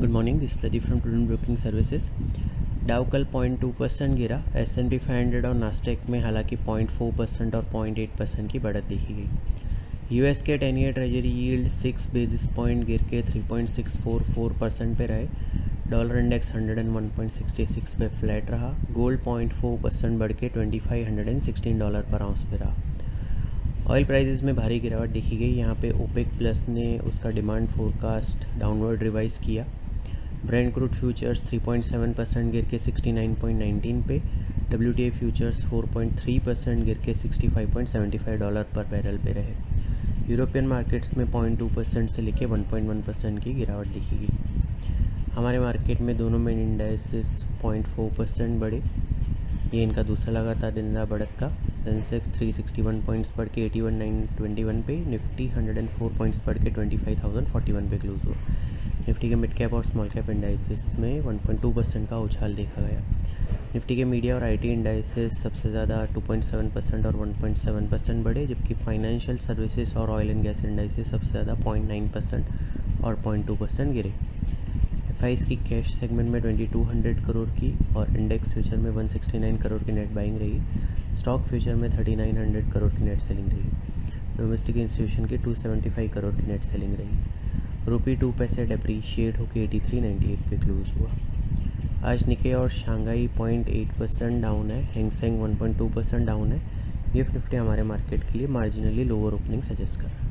Good morning, this Pradeep from prudent broking services. डाउ कल 0.2% गिरा। S&P 500 और नास्टेक में हालांकि 0.4% और 0.8% की बढ़त देखी गई। यूएस के 10 year treasury yield 6 basis point गिर के 3.644% पे रहे। डॉलर इंडेक्स 101.66 पे फ्लैट रहा। गोल्ड 0.4% बढ़ के $2516 पर आउंस पे रहा। ऑयल प्राइसेस में भारी गिरावट देखी गई। यहाँ पे ओपेक प्लस ने उसका डिमांड फोरकास्ट डाउनवर्ड रिवाइज़ किया। ब्रेंट क्रूड फ्यूचर्स 3.7% गिर के 69.19 पे। WTI फ्यूचर्स 4.3% गिर के $65.75 पर बैरल पे रहे। यूरोपियन मार्केट्स में 0.2% से लेके 1.1% की गिरावट देखी गई। हमारे मार्केट में दोनों मेन इंडाइसेस 0.4% बढ़े। ये इनका दूसरा लगातार दिन रहा बढ़त का। सेंसेक्स 361 पॉइंट्स बढ़ के 81,921 पे। निफ्टी 104 पॉइंट्स बढ़ के 25,041 पे क्लोज हुआ। निफ्टी के मिड कैप और स्मॉल कैप इंडाइसेस में 1.2% का उछाल देखा गया। निफ्टी के मीडिया और आईटी इंडाइसेस सबसे ज़्यादा 2.7% और 1.7% बढ़े, जबकि फाइनेंशियल सर्विसेज और ऑयल एंड गैस इंडाइसेस सबसे ज़्यादा 0.9% और 0.2% गिरे। एफआईज की कैश सेगमेंट में 2200 करोड़ की और इंडेक्स फ्यूचर में 169 करोड़ की नेट बाइंग रही। स्टॉक फ्यूचर में 3900 करोड़ की नेट सेलिंग रही। डोमेस्टिक इंस्टीट्यूशन की 275 करोड़ की नेट सेलिंग रही। रुपी 2 पैसे डेप्रीशिएट होकर 83.98 पे क्लोज हुआ। आज निके और शंघाई 0.8% डाउन है। हैंगसेंग 1.2% डाउन है। गिफ्ट निफ्टी हमारे मार्केट के लिए मार्जिनली लोअर ओपनिंग सजेस्ट कर रहा है।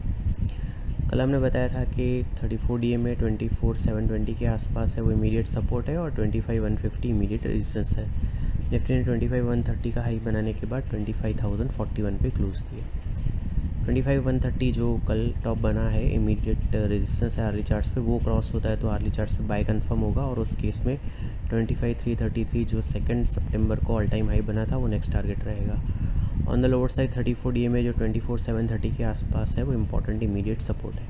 कल हमने बताया था कि 34 DMA 24,720 के आसपास है, वो इमीडिएट सपोर्ट है, और 25,150 इमीडिएट रेजिस्टेंस है। निफ्टी ने 25,130 का हाई बनाने के बाद 25,041 पे क्लोज दिया। 25,130 जो कल टॉप बना है, इमीडिएट रेजिस्टेंस है आर्ली चार्ट्स पे, वो क्रॉस होता है तो आर्ली चार्ट्स पे बाय कंफर्म होगा, और उस केस में 25,333 जो 2 सितंबर को ऑल टाइम हाई बना था वो नेक्स्ट टारगेट रहेगा। On the lower side 34 DMA जो 24,730 के आसपास है, वो इंपॉर्टेंट इमीडिएट सपोर्ट है।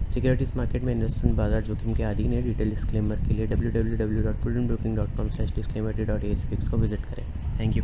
सिक्योरिटीज़ मार्केट में इन्वेस्टमेंट बाजार जोखिम के अधीन है। डिटेल डिस्क्लेमर के लिए www.prudentbroking.com/disclaimer.aspeaks को विजिट करें। Thank you.